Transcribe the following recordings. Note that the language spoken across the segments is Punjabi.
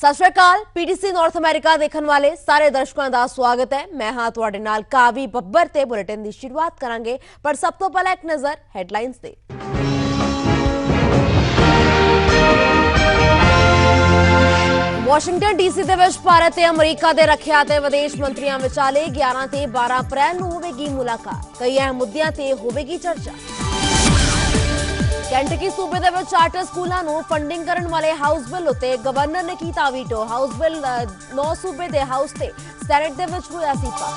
सत श्री अकाल। पीटीसी नॉर्थ अमेरिका देखने वाले सारे दर्शकों का स्वागत है। मैं हाँ तुहाडे नाल कावी बब्बर ते बुलेटिन की शुरुआत करांगे, पर सब तो पहले एक नज़र हैडलाइंस ते। वाशिंगटन डीसी दे विच भारत ते अमरीका दे रखिया ते विदेश मंत्रियों विचाले 11 ते 12 अप्रैल नूं होवेगी मुलाकात। कई अहम मुद्दिआं ते होवेगी चर्चा। कैंटकी सूबे दे विच चार्टर स्कूलों नूं फंडिंग करन वाले हाउस बिल उत्ते गवर्नर ने कीता वीटो। हाउस बिल 9 सूबे दे हाउस ते सैनेट दे विच होया सी पास।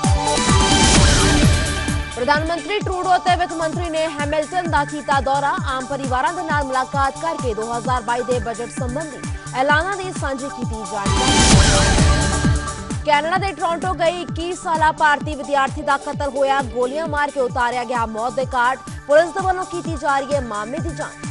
प्रधानमंत्री ट्रूडो ते वित्त मंत्री ने हैमिल्टन दा कीता दौरा। आम परिवारां दे नाल मुलाकात करके 2022 दे बजट संबंधी ऐलानां दी सांझी कीती जानकारी। कैनेडा दे टोरंटो गई 21 साला भारतीय विद्यार्थी का कतल होया। गोलियां मार के उतारिया गया मौत दे घाट। पुलिस दे वल्लों कीती जा रही है मामले की जांच।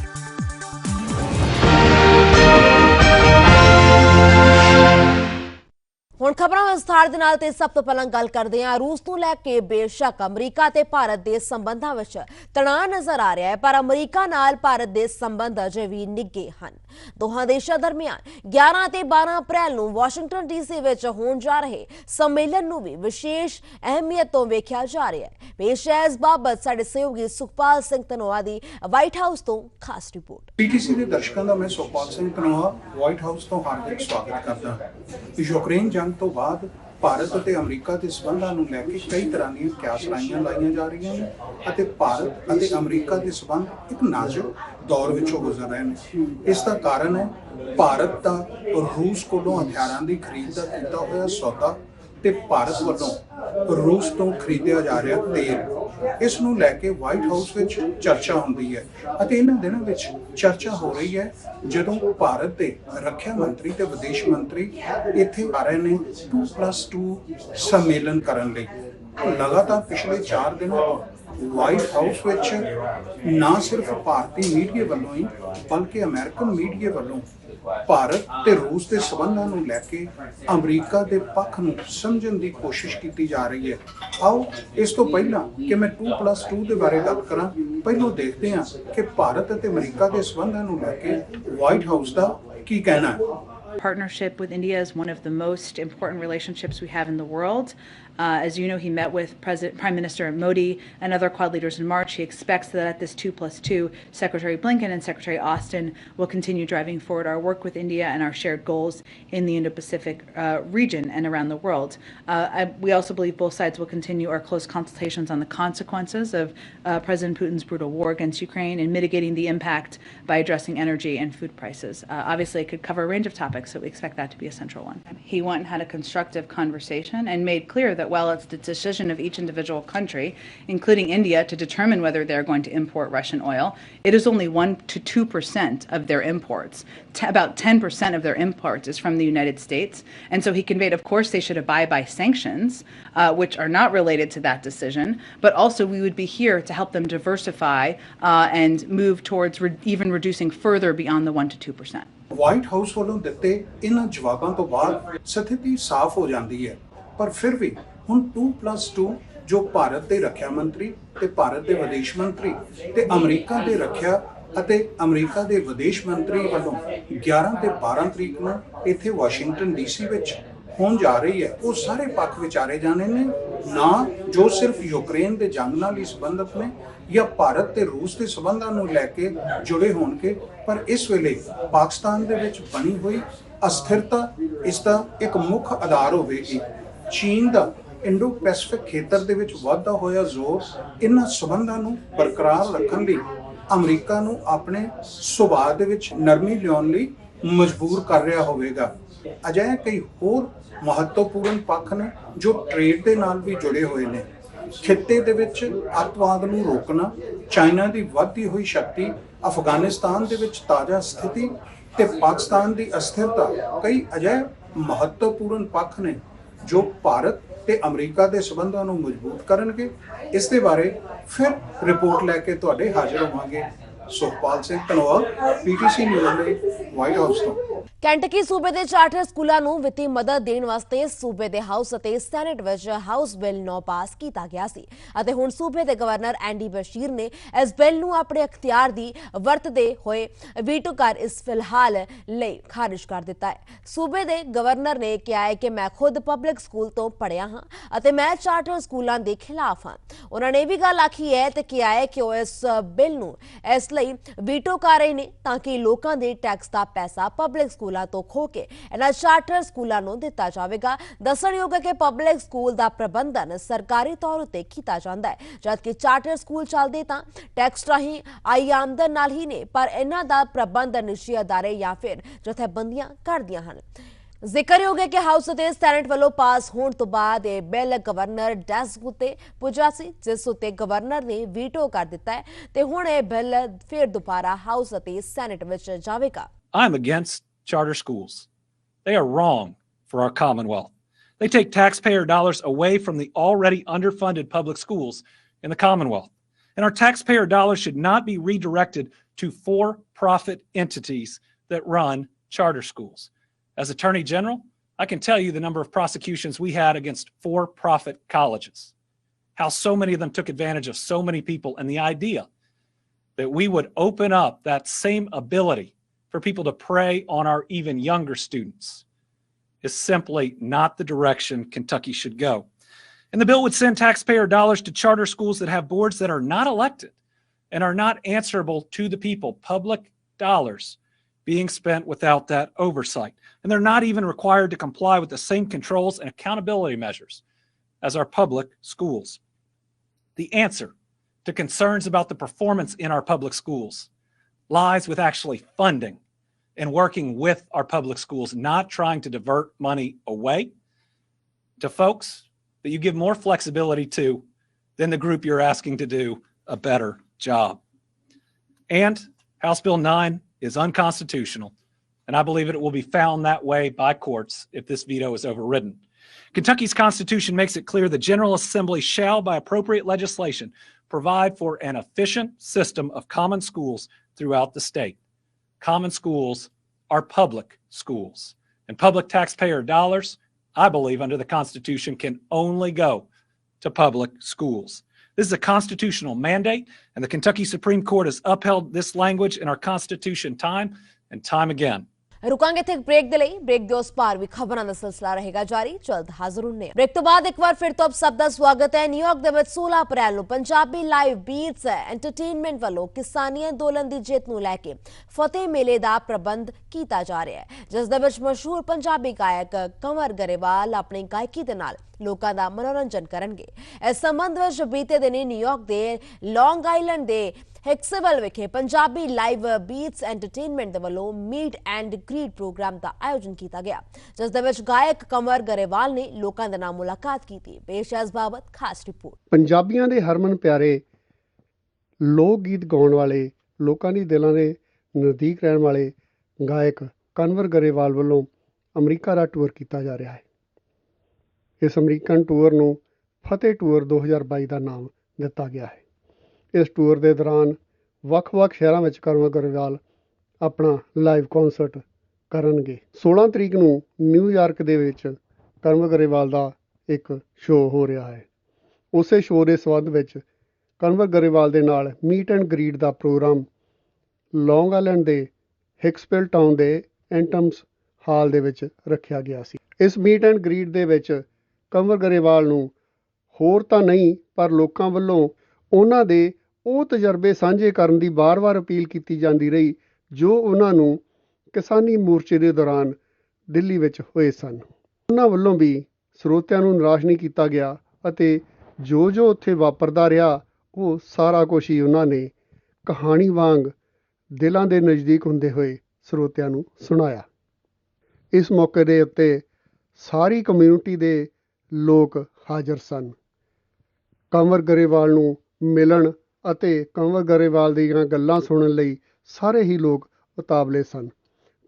हुण खबरां विस्तार दे नाल ते सब तो पहलां गल करदे हां रूस नूं लैके बेशक अमरीका ते भारत दे संबंधां विच तणाव नज़र आ रहा है, पर अमरीका नाल भारत दे संबंध अजे भी निघे हन। दोहां देशां दरमियान 11 ते 12 अप्रैल नूं वाशिंगटन डीसी विच होण जा रहे सम्मेलन नूं भी विशेष अहमियत तो वेख्या जा रहा है। पेश है इस बाबत साडे सहयोगी सुखपाल सिंह धनोआ दी व्हाइट हाउस तो खास रिपोर्ट। पीटीसी ਦੇ ਦਰਸ਼ਕਾਂ ਦਾ ਮੈਂ ਸੁਖਪਾਲ ਸਿੰਘ ਧਨੋਆ ਵਾਈਟ ਹਾਊਸ ਤੋਂ ਹਾਰਦਿਕ ਸਵਾਗਤ ਕਰਦਾ ਹਾਂ। ਯੂਕਰੇਨ ਜੰਗ ਤੋਂ ਬਾਅਦ ਭਾਰਤ ਅਤੇ ਅਮਰੀਕਾ ਦੇ ਸਬੰਧਾਂ ਨੂੰ ਲੈ ਕੇ ਕਈ ਤਰ੍ਹਾਂ ਦੀਆਂ ਕਿਆਸਰਾਈਆਂ ਲਾਈਆਂ ਜਾ ਰਹੀਆਂ ਨੇ ਅਤੇ ਭਾਰਤ ਅਤੇ ਅਮਰੀਕਾ ਦੇ ਸਬੰਧ ਇੱਕ ਨਾਜ਼ੁਕ ਦੌਰ ਵਿੱਚੋਂ ਗੁਜ਼ਰ ਰਹੇ ਨੇ। ਇਸ ਦਾ ਕਾਰਨ ਹੈ ਭਾਰਤ ਦਾ ਰੂਸ ਕੋਲੋਂ ਹਥਿਆਰਾਂ ਦੀ ਖਰੀਦ ਦਾ ਕੀਤਾ ਹੋਇਆ ਸੌਦਾ ਤੇ ਭਾਰਤ ਵੱਲੋਂ ਰੂਸ ਤੋਂ ਖਰੀਦਿਆ ਜਾ ਰਿਹਾ ਤੇਲ। ਇਸ ਨੂੰ ਲੈ ਕੇ ਵਾਈਟ ਹਾਊਸ ਵਿੱਚ ਚਰਚਾ ਹੁੰਦੀ ਹੈ ਅਤੇ ਇਹਨਾਂ ਦਿਨਾਂ ਵਿੱਚ ਚਰਚਾ ਹੋ ਰਹੀ ਹੈ ਜਦੋਂ ਭਾਰਤ ਦੇ ਰੱਖਿਆ ਮੰਤਰੀ ਤੇ ਵਿਦੇਸ਼ ਮੰਤਰੀ ਇੱਥੇ ਆ ਰਹੇ ਨੇ 2+2 ਸੰਮੇਲਨ ਕਰਨ ਲਈ। ਲਗਾਤਾਰ ਪਿਛਲੇ 4 ਦਿਨਾਂ ਤੋਂ ਵਾਈਟ ਹਾਊਸ ਵਿੱਚ ਨਾ ਸਿਰਫ ਭਾਰਤੀ ਮੀਡੀਆ ਵੱਲੋਂ ਹੀ ਬਲਕਿ ਅਮਰੀਕਨ ਮੀਡੀਆ ਵੱਲੋਂ ਭਾਰਤ ਤੇ ਰੂਸ ਦੇ ਸਬੰਧਾਂ ਨੂੰ ਲੈ ਕੇ ਅਮਰੀਕਾ ਦੇ ਪੱਖ ਨੂੰ ਸਮਝਣ ਦੀ ਕੋਸ਼ਿਸ਼ ਕੀਤੀ ਜਾ ਰਹੀ ਹੈ। ਆਓ ਇਸ ਤੋਂ ਪਹਿਲਾਂ ਕਿ ਮੈਂ 2+2 ਦੇ ਬਾਰੇ ਗੱਲ ਕਰਾਂ, ਪਹਿਲਾਂ ਦੇਖਦੇ ਹਾਂ ਕਿ ਭਾਰਤ ਅਤੇ ਅਮਰੀਕਾ ਦੇ ਸਬੰਧਾਂ ਨੂੰ ਲੈ ਕੇ ਵਾਈਟ ਹਾਊਸ ਦਾ ਕੀ ਕਹਿਣਾ ਹੈ। Partnership with India is one of the most important relationships we have in the world. As you know, he met with Prime Minister Modi and other Quad leaders in March. He expects that at this 2+2, Secretary Blinken and Secretary Austin will continue driving forward our work with India and our shared goals in the Indo-Pacific region and around the world. We also believe both sides will continue our close consultations on the consequences of President Putin's brutal war against Ukraine and mitigating the impact by addressing energy and food prices. Obviously, it could cover a range of topics, so we expect that to be a central one. He went and had a constructive conversation and made clear that while it's the decision of each individual country, including India, to determine whether they're going to import Russian oil, it is only 1 to 2% of their imports. About 10% of their imports is from the United States. And so he conveyed, of course, they should abide by sanctions, which are not related to that decision, but also we would be here to help them diversify and move towards even reducing further beyond the 1 to 2%. White house ਵੱਲੋਂ ਦਿੱਤੇ ਇਹਨਾਂ ਜਵਾਬਾਂ ਤੋਂ ਬਾਅਦ ਸਥਿਤੀ ਸਾਫ਼ ਹੋ ਜਾਂਦੀ ਹੈ, ਪਰ ਫਿਰ ਵੀ ਹੁਣ 2+2 ਜੋ ਭਾਰਤ ਦੇ ਰੱਖਿਆ ਮੰਤਰੀ ਤੇ ਭਾਰਤ ਦੇ ਵਿਦੇਸ਼ ਮੰਤਰੀ ਤੇ ਅਮਰੀਕਾ ਦੇ ਰੱਖਿਆ ਅਤੇ ਅਮਰੀਕਾ ਦੇ ਵਿਦੇਸ਼ ਮੰਤਰੀ ਵੱਲੋਂ 11 ਤੇ 12 ਤਰੀਕ ਨੂੰ ਇੱਥੇ ਵਾਸ਼ਿੰਗਟਨ ਡੀਸੀ ਵਿੱਚ ਹੋਣ ਜਾ ਰਹੀ ਹੈ, ਉਹ ਸਾਰੇ ਪੱਖ ਵਿਚਾਰੇ ਜਾਣੇ ਨੇ, ਨਾ ਜੋ ਸਿਰਫ ਯੂਕਰੇਨ ਦੇ ਜੰਗ ਨਾਲ ਹੀ ਸੰਬੰਧਿਤ ਨੇ ਜਾਂ ਭਾਰਤ ਤੇ ਰੂਸ ਦੇ ਸੰਬੰਧਾਂ ਨੂੰ ਲੈ ਕੇ ਜੁੜੇ ਹੋਣਗੇ, ਪਰ ਇਸ ਵੇਲੇ ਪਾਕਿਸਤਾਨ ਦੇ ਵਿੱਚ ਬਣੀ ਹੋਈ ਅਸਥਿਰਤਾ ਇਸ ਦਾ ਇੱਕ ਮੁੱਖ ਆਧਾਰ ਹੋਵੇਗੀ। ਚੀਨ ਦਾ ਇੰਡੋ ਪੈਸੀਫਿਕ ਖੇਤਰ ਦੇ ਵਿੱਚ ਵਧਦਾ ਹੋਇਆ ਜ਼ੋਰ ਇਹਨਾਂ ਸੰਬੰਧਾਂ ਨੂੰ ਬਰਕਰਾਰ ਰੱਖਣ ਲਈ ਅਮਰੀਕਾ ਨੂੰ ਆਪਣੇ ਸੁਭਾਅ ਦੇ ਵਿੱਚ ਨਰਮੀ ਲਿਆਉਣ ਲਈ ਮਜਬੂਰ ਕਰ ਰਿਹਾ ਹੋਵੇਗਾ। ਅਜਿਹੇ ਕਈ ਹੋਰ ਮਹੱਤਵਪੂਰਨ ਪੱਖ ਨੇ ਜੋ ਟ੍ਰੇਡ ਦੇ ਨਾਲ ਵੀ ਜੁੜੇ ਹੋਏ ਨੇ। ਖਿੱਤੇ ਦੇ ਵਿੱਚ ਅੱਤਵਾਦ ਨੂੰ ਰੋਕਣਾ, ਚਾਈਨਾ ਦੀ ਵੱਧਦੀ ਹੋਈ ਸ਼ਕਤੀ, ਅਫਗਾਨਿਸਤਾਨ ਦੇ ਵਿੱਚ ਤਾਜ਼ਾ ਸਥਿਤੀ ਤੇ ਪਾਕਿਸਤਾਨ ਦੀ ਅਸਥਿਰਤਾ ਕਈ ਅਜਿਹੇ ਮਹੱਤਵਪੂਰਨ ਪੱਖ ਨੇ ਜੋ ਭਾਰਤ ਤੇ ਅਮਰੀਕਾ ਦੇ ਸਬੰਧਾਂ ਨੂੰ ਮਜ਼ਬੂਤ ਕਰਨਗੇ। ਇਸ ਦੇ ਬਾਰੇ ਫਿਰ ਰਿਪੋਰਟ ਲੈ ਕੇ ਤੁਹਾਡੇ ਹਾਜ਼ਰ ਹੋਵਾਂਗੇ। ਸੁਖਪਾਲ ਸਿੰਘ ਧਨੋਆ, ਪੀਟੀਸੀ ਨਿਊਜ਼ ਲਈ ਵਾਈਟ ਹਾਊਸ ਤੋਂ। ਕੈਂਟਕੀ ਸੂਬੇ ਦੇ ਚਾਰਟਰ ਸਕੂਲਾਂ ਨੂੰ ਵਿੱਤੀ ਮਦਦ ਦੇਣ ਵਾਸਤੇ ਸੂਬੇ ਦੇ ਹਾਊਸ ਅਤੇ ਸੈਨੇਟ ਵਿੱਚ ਹਾਊਸ ਬਿੱਲ 9 ਪਾਸ ਕੀਤਾ ਗਿਆ ਸੀ ਅਤੇ ਹੁਣ ਸੂਬੇ ਦੇ ਗਵਰਨਰ ਐਂਡੀ ਬਸ਼ੀਰ ਨੇ ਇਸ ਬਿੱਲ ਨੂੰ ਆਪਣੇ ਅਖਤਿਆਰ ਦੀ ਵਰਤਦੇ ਹੋਏ ਵੀਟੋ ਕਰ ਇਸ ਫਿਲਹਾਲ ਲਈ ਖਾਰਿਜ ਕਰ ਦਿੱਤਾ ਹੈ। ਸੂਬੇ ਦੇ ਗਵਰਨਰ ਨੇ ਕਿਹਾ ਹੈ ਕਿ ਮੈਂ ਖੁਦ ਪਬਲਿਕ ਸਕੂਲ ਤੋਂ ਪੜ੍ਹਿਆ ਹਾਂ ਅਤੇ ਮੈਂ ਚਾਰਟਰ ਸਕੂਲਾਂ ਦੇ ਖਿਲਾਫ ਹਾਂ। ਉਹਨਾਂ ਨੇ ਇਹ ਵੀ ਗੱਲ ਆਖੀ ਹੈ ਤੇ ਕਿਹਾ ਹੈ ਕਿ ਉਹ ਇਸ ਬਿੱਲ ਨੂੰ ਇਸ ਲਈ ਵੀਟੋ ਕਰ ਰਹੇ ਨੇ ਤਾਂ ਕਿ ਲੋਕਾਂ ਦੇ ਟੈਕਸ ਦਾ ਪੈਸਾ ਪਬਲਿਕ ਸਕੂਲਾਂ ਤੋਂ ਖੋ ਕੇ ਇਹਨਾਂ ਚਾਰਟਰ ਸਕੂਲਾਂ ਨੂੰ ਦਿੱਤਾ ਜਾਵੇਗਾ। ਦੱਸਣਯੋਗ ਹੈ ਕਿ ਪਬਲਿਕ ਸਕੂਲ ਦਾ ਪ੍ਰਬੰਧਨ ਸਰਕਾਰੀ ਤੌਰ ਉੱਤੇ ਕੀਤਾ ਜਾਂਦਾ ਹੈ, ਜਦਕਿ ਚਾਰਟਰ ਸਕੂਲ ਚੱਲਦੇ ਤਾਂ ਟੈਕਸ ਰਾਹੀਂ ਆਈ ਆਮਦਨ ਨਾਲ ਹੀ ਨੇ, ਪਰ ਇਹਨਾਂ ਦਾ ਪ੍ਰਬੰਧਨ ਨਿੱਜੀ ਅਦਾਰੇ ਜਾਂ ਫਿਰ ਜਥੇਬੰਦੀਆਂ ਕਰਦੀਆਂ ਹਨ। ਜ਼ਿਕਰਯੋਗ ਹੈ ਕਿ ਹਾਊਸ ਅਤੇ ਸੈਨੇਟ ਵੱਲੋਂ ਪਾਸ ਹੋਣ ਤੋਂ ਬਾਅਦ ਇਹ ਬਿੱਲ ਗਵਰਨਰ ਡੈਸਕ ਉੱਤੇ ਪੁੱਜਾ ਸੀ, ਜਿਸ ਉੱਤੇ ਗਵਰਨਰ ਨੇ ਵੀਟੋ ਕਰ ਦਿੱਤਾ ਹੈ ਤੇ ਹੁਣ ਇਹ ਬਿੱਲ ਫਿਰ ਦੁਬਾਰਾ ਹਾਊਸ ਅਤੇ ਸੈਨੇਟ ਵਿੱਚ ਜਾਵੇਗਾ। I'm against charter schools. They are wrong for our Commonwealth. They take taxpayer dollars away from the already underfunded public schools in the Commonwealth. And our taxpayer dollars should not be redirected to for-profit entities that run charter schools. As Attorney General, I can tell you the number of prosecutions we had against for-profit colleges, how so many of them took advantage of so many people, and the idea that we would open up that same ability for people to prey on our even younger students is simply not the direction Kentucky should go. And the bill would send taxpayer dollars to charter schools that have boards that are not elected and are not answerable to the people. Public dollars being spent without that oversight. And they're not even required to comply with the same controls and accountability measures as our public schools. The answer to concerns about the performance in our public schools lies with actually funding and working with our public schools, not trying to divert money away to folks that you give more flexibility to than the group you're asking to do a better job. And House Bill 9 is unconstitutional, and I believe it will be found that way by courts if this veto is overridden. Kentucky's Constitution makes it clear the General Assembly shall, by appropriate legislation, provide for an efficient system of common schools throughout the state. Common schools are public schools, and public taxpayer dollars, I believe, under the Constitution, can only go to public schools. This is a constitutional mandate, and the Kentucky Supreme Court has upheld this language in our Constitution time and time again. रुकांगे थे एक ब्रेक दिलाई ब्रेक दे उस पार भी खबरां दा सिलसिला रहेगा जारी जल्द हाजिर होने ब्रेक तो बाद एक बार फिर तो अब सब दा स्वागत है। न्यूयॉर्क ਦੇ ਵਿੱਚ 16 ਅਪ੍ਰੈਲ ਨੂੰ ਪੰਜਾਬੀ ਲਾਈਵ ਬੀਟਸ ਐਂਟਰਟੇਨਮੈਂਟ ਵੱਲੋਂ ਕਿਸਾਨੀ ਅੰਦੋਲਨ ਦੀ ਜਿੱਤ ਨੂੰ ਲੈ ਕੇ ਫਤਿਹ ਮੇਲੇ ਦਾ ਪ੍ਰਬੰਧ ਕੀਤਾ ਜਾ ਰਿਹਾ ਹੈ, ਜਿਸ ਦੇ ਵਿੱਚ ਮਸ਼ਹੂਰ ਪੰਜਾਬੀ ਗਾਇਕ ਕੰਵਰ ਗਰੇਵਾਲ ਆਪਣੀ ਗਾਇਕੀ ਦੇ ਨਾਲ ਲੋਕਾਂ ਦਾ ਮਨੋਰੰਜਨ ਕਰਨਗੇ। ਇਸ ਸੰਬੰਧ ਵਿੱਚ ਬੀਤੇ ਦਿਨੀ ਨਿਊਯਾਰਕ ਦੇ ਲੌਂਗ ਆਈਲੈਂਡ ਦੇ ਹੈਕਸੇਵਲ ਵਿਖੇ ਪੰਜਾਬੀ ਲਾਈਵ ਬੀਟਸ ਐਂਟਰਟੇਨਮੈਂਟ ਦੇ ਵੱਲੋਂ ਮੀਟ ਐਂਡ ਗ੍ਰੀਟ ਪ੍ਰੋਗਰਾਮ ਦਾ ਆਯੋਜਨ ਕੀਤਾ ਗਿਆ, ਜਿਸ ਦੇ ਵਿੱਚ ਗਾਇਕ ਕੰਵਰ ਗਰੇਵਾਲ ਨੇ ਲੋਕਾਂ ਦੇ ਨਾਲ ਮੁਲਾਕਾਤ ਕੀਤੀ। ਪੇਸ਼ ਹੈ ਇਸ ਬਾਬਤ ਖਾਸ ਰਿਪੋਰਟ। ਪੰਜਾਬੀਆਂ ਦੇ ਹਰਮਨ ਪਿਆਰੇ ਲੋਕ ਗੀਤ ਗਾਉਣ ਵਾਲੇ, ਲੋਕਾਂ ਦੀ ਦਿਲਾਂ ਦੇ ਨਜ਼ਦੀਕ ਰਹਿਣ ਵਾਲੇ ਗਾਇਕ ਕੰਵਰ ਗਰੇਵਾਲ ਵੱਲੋਂ ਅਮਰੀਕਾ ਦਾ ਟੂਰ ਕੀਤਾ ਜਾ ਰਿਹਾ ਹੈ। ਇਸ ਅਮਰੀਕਨ ਟੂਰ ਨੂੰ ਫਤਿਹ ਟੂਰ 2022 ਦਾ ਨਾਮ ਦਿੱਤਾ ਗਿਆ ਹੈ। ਇਸ ਟੂਰ ਦੇ ਦੌਰਾਨ ਵੱਖ-ਵੱਖ ਸ਼ਹਿਰਾਂ ਵਿੱਚ ਕੰਵਰ ਗਰੇਵਾਲ ਆਪਣਾ ਲਾਈਵ ਕੌਂਸਰਟ ਕਰਨਗੇ। 16 ਤਰੀਕ ਨੂੰ ਨਿਊਯਾਰਕ ਦੇ ਵਿੱਚ ਕੰਵਰ ਗਰੇਵਾਲ ਦਾ ਇੱਕ ਸ਼ੋਅ ਹੋ ਰਿਹਾ ਹੈ। ਉਸੇ ਸ਼ੋਅ ਦੇ ਸੰਬੰਧ ਵਿੱਚ ਕੰਵਰ ਗਰੇਵਾਲ ਦੇ ਨਾਲ ਮੀਟ ਐਂਡ ਗ੍ਰੀਟ ਦਾ ਪ੍ਰੋਗਰਾਮ ਲੌਂਗ ਆਈਲੈਂਡ ਦੇ ਹਿਕਸਵਿਲ ਟਾਊਨ ਦੇ ਐਂਟਮਸ ਹਾਲ ਦੇ ਵਿੱਚ ਰੱਖਿਆ ਗਿਆ ਸੀ। ਇਸ ਮੀਟ ਐਂਡ ਗ੍ਰੀਟ ਦੇ ਵਿੱਚ ਕੰਵਰ ਗਰੇਵਾਲ ਨੂੰ ਹੋਰ ਤਾਂ ਨਹੀਂ, ਪਰ ਲੋਕਾਂ ਵੱਲੋਂ ਉਹਨਾਂ ਦੇ ਉਹ ਤਜਰਬੇ ਸਾਂਝੇ ਕਰਨ ਦੀ ਵਾਰ-ਵਾਰ ਅਪੀਲ ਕੀਤੀ ਜਾਂਦੀ ਰਹੀ ਜੋ ਉਹਨਾਂ ਨੂੰ ਕਿਸਾਨੀ ਮੋਰਚੇ ਦੇ ਦੌਰਾਨ ਦਿੱਲੀ ਵਿੱਚ ਹੋਏ ਸਨ। ਉਹਨਾਂ ਵੱਲੋਂ ਵੀ ਸਰੋਤਿਆਂ ਨੂੰ ਨਿਰਾਸ਼ ਨਹੀਂ ਕੀਤਾ ਗਿਆ ਅਤੇ ਜੋ ਜੋ ਉੱਥੇ ਵਾਪਰਦਾ ਰਿਹਾ ਉਹ ਸਾਰਾ ਕੁਛ ਹੀ ਉਹਨਾਂ ਨੇ ਕਹਾਣੀ ਵਾਂਗ ਦਿਲਾਂ ਦੇ ਨਜ਼ਦੀਕ ਹੁੰਦੇ ਹੋਏ ਸਰੋਤਿਆਂ ਨੂੰ ਸੁਣਾਇਆ। ਇਸ ਮੌਕੇ ਦੇ ਉੱਤੇ ਸਾਰੀ ਕਮਿਊਨਿਟੀ ਦੇ ਲੋਕ ਹਾਜ਼ਰ ਸਨ। ਕੰਵਰ ਗਰੇਵਾਲ ਨੂੰ ਮਿਲਣ ਅਤੇ ਕੰਵਰ ਗਰੇਵਾਲ ਦੀਆਂ ਗੱਲਾਂ ਸੁਣਨ ਲਈ ਸਾਰੇ ਹੀ ਲੋਕ ਉਤਾਵਲੇ ਸਨ।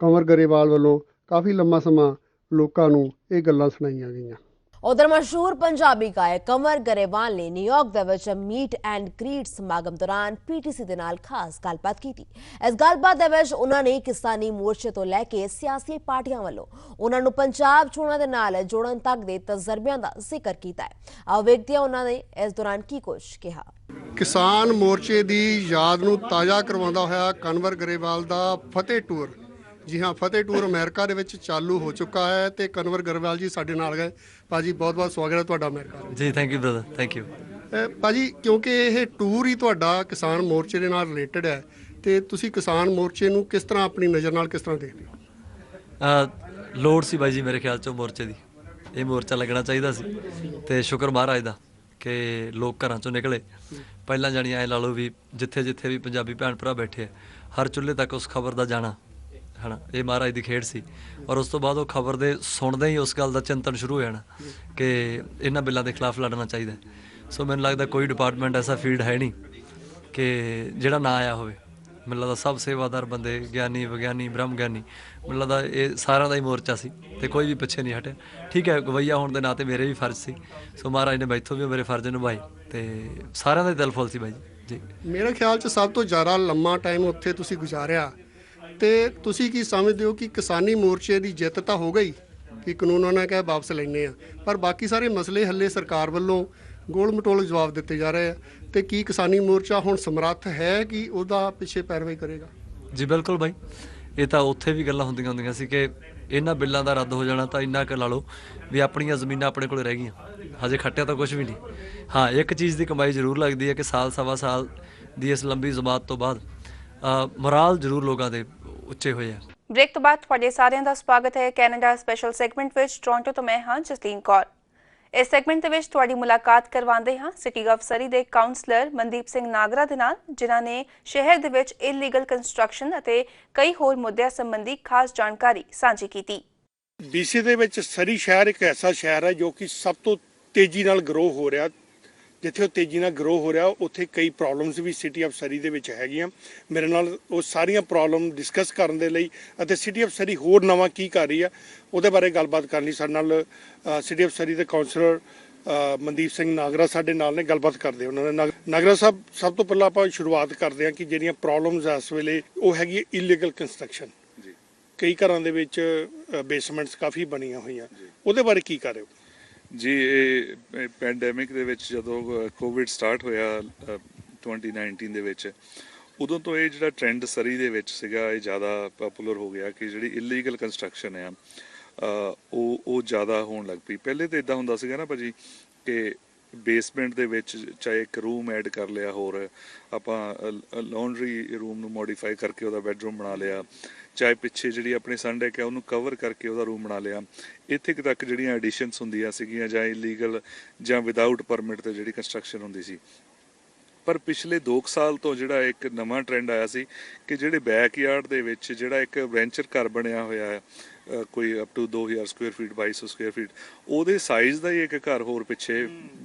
ਕੰਵਰ ਗਰੇਵਾਲ ਵੱਲੋਂ ਕਾਫੀ ਲੰਮਾ ਸਮਾਂ ਲੋਕਾਂ ਨੂੰ ਇਹ ਗੱਲਾਂ ਸੁਣਾਈਆਂ ਗਈਆਂ। ਉਧਰ ਮਸ਼ਹੂਰ ਪੰਜਾਬੀ ਗਾਇਕ ਕੰਵਰ ਗਰੇਵਾਲ ਨੇ ਨਿਊਯਾਰਕ ਦੇ ਵਿੱਚ ਮੀਟ ਐਂਡ ਗ੍ਰੀਟ ਸਮਾਗਮ ਦੌਰਾਨ ਪੀਟੀਸੀ ਦੇ ਨਾਲ ਖਾਸ ਗੱਲਬਾਤ ਕੀਤੀ। ਇਸ ਗੱਲਬਾਤ ਦੇ ਵਿੱਚ ਉਹਨਾਂ ਨੇ ਕਿਸਾਨੀ ਮੋਰਚੇ ਤੋਂ ਲੈ ਕੇ ਸਿਆਸੀ ਪਾਰਟੀਆਂ ਵੱਲੋਂ ਉਹਨਾਂ ਨੂੰ ਪੰਜਾਬ ਚੋਣਾਂ ਦੇ ਨਾਲ ਜੋੜਨ ਤੱਕ ਦੇ ਤਜਰਬਿਆਂ ਦਾ ਜ਼ਿਕਰ ਕੀਤਾ ਹੈ। ਆਓ ਵੇਖਦੇ ਹਾਂ ਉਹਨਾਂ ਨੇ ਇਸ ਦੌਰਾਨ ਕੀ ਕੁਝ ਕਿਹਾ। ਕਿਸਾਨ ਮੋਰਚੇ ਦੀ ਯਾਦ ਨੂੰ ਤਾਜ਼ਾ ਕਰਵਾਉਂਦਾ ਹੋਇਆ ਕਨਵਰ ਗਰੇਵਾਲ ਦਾ ਫਤਿਹ ਟੂਰ, ਜੀ ਹਾਂ ਫਤਿਹ ਟੂਰ ਅਮਰੀਕਾ ਦੇ ਵਿੱਚ ਚਾਲੂ ਹੋ ਚੁੱਕਾ ਹੈ ਤੇ ਕਨਵਰ ਗਰੇਵਾਲ ਜੀ ਸਾਡੇ ਨਾਲ ਗਏ। ਭਾਜੀ ਬਹੁਤ ਬਹੁਤ ਸਵਾਗਤ ਹੈ ਤੁਹਾਡਾ ਅਮਰੀਕਾ ਜੀ। Thank you brother, thank you. ਭਾਜੀ ਕਿਉਂਕਿ ਇਹ ਟੂਰ ਹੀ ਤੁਹਾਡਾ ਕਿਸਾਨ ਮੋਰਚੇ ਦੇ ਨਾਲ ਰਿਲੇਟਡ ਹੈ ਤੇ ਤੁਸੀਂ ਕਿਸਾਨ ਮੋਰਚੇ ਨੂੰ ਕਿਸ ਤਰ੍ਹਾਂ ਆਪਣੀ ਨਜ਼ਰ ਨਾਲ ਕਿਸ ਤਰ੍ਹਾਂ ਦੇਖਦੇ ਹੋ? ਲੋੜ ਸੀ ਬਾਈ ਜੀ ਮੇਰੇ ਖਿਆਲ 'ਚੋਂ ਮੋਰਚੇ ਦੀ, ਇਹ ਮੋਰਚਾ ਲੱਗਣਾ ਚਾਹੀਦਾ ਸੀ ਤੇ ਸ਼ੁਕਰ ਮਹਾਰਾਜ ਦਾ ਕਿ ਲੋਕ ਘਰਾਂ 'ਚੋਂ ਨਿਕਲੇ। ਪਹਿਲਾਂ ਜਾਣੀ ਐਂ ਲਾ ਲਓ ਵੀ ਜਿੱਥੇ ਜਿੱਥੇ ਵੀ ਪੰਜਾਬੀ ਭੈਣ ਭਰਾ ਬੈਠੇ ਆ ਹਰ ਚੁੱਲ੍ਹੇ ਤੱਕ ਉਸ ਖਬਰ ਦਾ ਜਾਣਾ ਹੈ ਨਾ, ਇਹ ਮਹਾਰਾਜ ਦੀ ਖੇਡ ਸੀ। ਔਰ ਉਸ ਤੋਂ ਬਾਅਦ ਉਹ ਖਬਰ ਦੇ ਸੁਣਦੇ ਹੀ ਉਸ ਗੱਲ ਦਾ ਚਿੰਤਨ ਸ਼ੁਰੂ ਹੋ ਜਾਣਾ ਕਿ ਇਹਨਾਂ ਬਿੱਲਾਂ ਦੇ ਖਿਲਾਫ ਲੜਨਾ ਚਾਹੀਦਾ। ਸੋ ਮੈਨੂੰ ਲੱਗਦਾ ਕੋਈ ਡਿਪਾਰਟਮੈਂਟ ਐਸਾ ਫੀਲਡ ਹੈ ਨਹੀਂ ਕਿ ਜਿਹੜਾ ਨਾ ਆਇਆ ਹੋਵੇ। ਮੈਨੂੰ ਲੱਗਦਾ ਸਭ ਸੇਵਾਦਾਰ ਬੰਦੇ, ਗਿਆਨੀ, ਵਿਗਿਆਨੀ, ਬ੍ਰਹਮ ਗਿਆਨੀ, ਮੈਨੂੰ ਲੱਗਦਾ ਇਹ ਸਾਰਿਆਂ ਦਾ ਹੀ ਮੋਰਚਾ ਸੀ ਤੇ ਕੋਈ ਵੀ ਪਿੱਛੇ ਨਹੀਂ ਹਟਿਆ। ਠੀਕ ਹੈ, ਗਵਈਆ ਹੋਣ ਦੇ ਨਾਤੇ ਮੇਰੇ ਵੀ ਫਰਜ਼ ਸੀ, ਸੋ ਮਹਾਰਾਜ ਨੇ ਮੈਥੋਂ ਵੀ ਮੇਰੇ ਫਰਜ਼ ਨਿਭਾਏ ਤੇ ਸਾਰਿਆਂ ਦਾ ਦਿਲ ਫੁੱਲ ਸੀ ਬਾਈ ਜੀ। ਮੇਰੇ ਖਿਆਲ 'ਚ ਸਭ ਤੋਂ ਜ਼ਿਆਦਾ ਲੰਮਾ ਟਾਈਮ ਉੱਥੇ ਤੁਸੀਂ ਗੁਜ਼ਾਰਿਆ ਤੇ ਤੁਸੀਂ ਕੀ ਸਮਝਦੇ ਹੋ ਕਿ ਕਿਸਾਨੀ ਮੋਰਚੇ ਦੀ ਜਿੱਤ ਤਾਂ ਹੋ ਗਈ ਕਿ ਕਾਨੂੰਨਾਂ ਨੇ ਕਿਹਾ ਵਾਪਸ ਲੈਣੇ ਆ, ਪਰ ਬਾਕੀ ਸਾਰੇ ਮਸਲੇ ਹੱਲੇ ਸਰਕਾਰ ਵੱਲੋਂ ਗੋਲ ਮਟੋਲ ਜਵਾਬ ਦਿੱਤੇ ਜਾ ਰਹੇ ਆ ਤੇ ਕੀ ਕਿਸਾਨੀ ਮੋਰਚਾ ਹੁਣ ਸਮਰੱਥ ਹੈ ਕਿ ਉਹਦਾ ਪਿੱਛੇ ਪੈਰਵਾਈ ਕਰੇਗਾ? ਜੀ ਬਿਲਕੁਲ ਬਾਈ, ਇਹ ਤਾਂ ਉੱਥੇ ਵੀ ਗੱਲਾਂ ਹੁੰਦੀਆਂ ਸੀ ਕਿ ਇਹਨਾਂ ਬਿੱਲਾਂ ਦਾ ਰੱਦ ਹੋ ਜਾਣਾ ਤਾਂ ਇੰਨਾ ਕੁ ਲਾ ਲਓ ਵੀ ਆਪਣੀਆਂ ਜ਼ਮੀਨਾਂ ਆਪਣੇ ਕੋਲ ਰਹਿ ਗਈਆਂ, ਹਜੇ ਖੱਟਿਆ ਤਾਂ ਕੁਝ ਵੀ ਨਹੀਂ। ਹਾਂ, ਇੱਕ ਚੀਜ਼ ਦੀ ਕਮਾਈ ਜ਼ਰੂਰ ਲੱਗਦੀ ਹੈ ਕਿ ਸਾਲ ਸਵਾ ਸਾਲ ਦੀ ਇਸ ਲੰਬੀ ਜ਼ਮਾਤ ਤੋਂ ਬਾਅਦ ਮੋਰਾਲ ਜ਼ਰੂਰ ਲੋਕਾਂ ਦੇ ਉੱਚੇ ਹੋਏ ਆ। ਬ੍ਰੇਕ ਤੋਂ ਬਾਅਦ ਤੁਹਾਡੇ ਸਾਰਿਆਂ ਦਾ ਸਵਾਗਤ ਹੈ ਕੈਨੇਡਾ ਸਪੈਸ਼ਲ ਸੈਗਮੈਂਟ ਵਿੱਚ। ਟੋਰਾਂਟੋ ਤੋਂ ਮੈਂ ਹਾਂ ਜਸਲੀਨ ਕੌਰ। ਇਸ ਸੈਗਮੈਂਟ ਦੇ ਵਿੱਚ ਤੁਹਾਡੀ ਮੁਲਾਕਾਤ ਕਰਵਾਉਂਦੇ ਹਾਂ ਸਿਟੀ ਆਫ ਸਰੀ ਦੇ ਕਾਉਂਸਲਰ ਮਨਦੀਪ ਸਿੰਘ ਨਾਗਰਾ ਦੇ ਨਾਲ, ਜਿਨ੍ਹਾਂ ਨੇ ਸ਼ਹਿਰ ਦੇ ਵਿੱਚ ਇਲੀਗਲ ਕੰਸਟਰਕਸ਼ਨ ਅਤੇ ਕਈ ਹੋਰ ਮੁੱਦਿਆਂ ਸੰਬੰਧੀ ਖਾਸ ਜਾਣਕਾਰੀ ਸਾਂਝੀ ਕੀਤੀ। BC ਦੇ ਵਿੱਚ ਸਰੀ ਸ਼ਹਿਰ ਇੱਕ ਐਸਾ ਸ਼ਹਿਰ ਹੈ ਜੋ ਕਿ ਸਭ ਤੋਂ ਤੇਜ਼ੀ ਨਾਲ ਗਰੋ ਹੋ ਰਿਹਾ। ਜਿੱਥੇ ਉਹ ਤੇਜ਼ੀ ਨਾਲ ਗਰੋ ਹੋ ਰਿਹਾ ਉੱਥੇ ਕਈ ਪ੍ਰੋਬਲਮਸ ਵੀ ਸਿਟੀ ਆਫ ਸਰੀ ਦੇ ਵਿੱਚ ਹੈਗੀਆਂ। ਮੇਰੇ ਨਾਲ ਉਹ ਸਾਰੀਆਂ ਪ੍ਰੋਬਲਮ ਡਿਸਕਸ ਕਰਨ ਦੇ ਲਈ ਅਤੇ ਸਿਟੀ ਆਫ ਸਰੀ ਹੋਰ ਨਵਾਂ ਕੀ ਕਰ ਰਹੀ ਆ ਉਹਦੇ ਬਾਰੇ ਗੱਲਬਾਤ ਕਰਨ ਲਈ ਸਾਡੇ ਨਾਲ ਸਿਟੀ ਆਫ ਸਰੀ ਦੇ ਕਾਉਂਸਲਰ ਮਨਦੀਪ ਸਿੰਘ ਨਾਗਰਾ ਸਾਡੇ ਨਾਲ ਨੇ। ਗੱਲਬਾਤ ਕਰਦੇ ਉਹਨਾਂ ਨੇ। ਨਾਗਰਾ ਸਾਹਿਬ, ਸਭ ਤੋਂ ਪਹਿਲਾਂ ਆਪਾਂ ਸ਼ੁਰੂਆਤ ਕਰਦੇ ਹਾਂ ਕਿ ਜਿਹੜੀਆਂ ਪ੍ਰੋਬਲਮਸ ਇਸ ਵੇਲੇ ਉਹ ਹੈਗੀ ਇਲੀਗਲ ਕੰਸਟਰਕਸ਼ਨ। ਕਈ ਘਰਾਂ ਦੇ ਵਿੱਚ ਬੇਸਮੈਂਟਸ ਕਾਫੀ ਬਣੀਆਂ ਹੋਈਆਂ, ਉਹਦੇ ਬਾਰੇ ਕੀ ਕਰ ਰਹੇ ਹੋ? ਜੀ, ਇਹ ਪੈਂਡੈਮਿਕ ਦੇ ਵਿੱਚ ਜਦੋਂ ਕੋਵਿਡ ਸਟਾਰਟ ਹੋਇਆ 2019 ਦੇ ਵਿੱਚ, ਉਦੋਂ ਤੋਂ ਇਹ ਜਿਹੜਾ ਟ੍ਰੈਂਡ ਸਰੀ ਦੇ ਵਿੱਚ ਸੀਗਾ ਇਹ ਜ਼ਿਆਦਾ ਪਪੂਲਰ ਹੋ ਗਿਆ ਕਿ ਜਿਹੜੀ ਇਲੀਗਲ ਕੰਸਟਰਕਸ਼ਨ ਆ ਉਹ ਜ਼ਿਆਦਾ ਹੋਣ ਲੱਗ ਪਈ। ਪਹਿਲੇ ਤਾਂ ਇਦਾਂ ਹੁੰਦਾ ਸੀਗਾ ਨਾ ਭਾਜੀ ਕਿ ਬੇਸਮੈਂਟ ਦੇ ਵਿੱਚ ਚਾਹੇ ਇੱਕ ਰੂਮ ਐਡ ਕਰ ਲਿਆ, ਹੋਰ ਆਪਾਂ ਲਾਂਡਰੀ ਰੂਮ ਨੂੰ ਮੋਡੀਫਾਈ ਕਰਕੇ ਉਹਦਾ ਬੈਡਰੂਮ ਬਣਾ ਲਿਆ, ਚਾਹੇ ਪਿੱਛੇ ਜਿਹੜੀ ਆਪਣੀ ਸੰਡੈਕ ਹੈ ਉਹਨੂੰ ਕਵਰ ਕਰਕੇ ਉਹਦਾ ਰੂਮ ਬਣਾ ਲਿਆ। ਇੱਥੇ ਤੱਕ ਜਿਹੜੀਆਂ ਐਡੀਸ਼ਨਸ ਹੁੰਦੀਆਂ ਸੀਗੀਆਂ ਜਾਂ ਇਲੀਗਲ ਜਾਂ ਵਿਦਆਊਟ ਪਰਮਿਟ ਤੇ ਜਿਹੜੀ ਕੰਸਟਰਕਸ਼ਨ ਹੁੰਦੀ ਸੀ। ਪਰ ਪਿਛਲੇ 2 ਸਾਲ ਤੋਂ ਜਿਹੜਾ ਇੱਕ ਨਵਾਂ ਟ੍ਰੈਂਡ ਆਇਆ ਸੀ ਕਿ ਜਿਹੜੇ ਬੈਕਯਾਰਡ ਦੇ ਵਿੱਚ ਜਿਹੜਾ ਇੱਕ ਵੈਂਚਰ ਘਰ ਬਣਿਆ ਹੋਇਆ ਹੈ, ਕੋਈ up to 2000 square feet 2200 square feet, ਉਹਦੇ ਸਾਈਜ਼ ਦਾ ਹੀ ਇੱਕ ਘਰ ਹੋਰ ਪਿੱਛੇ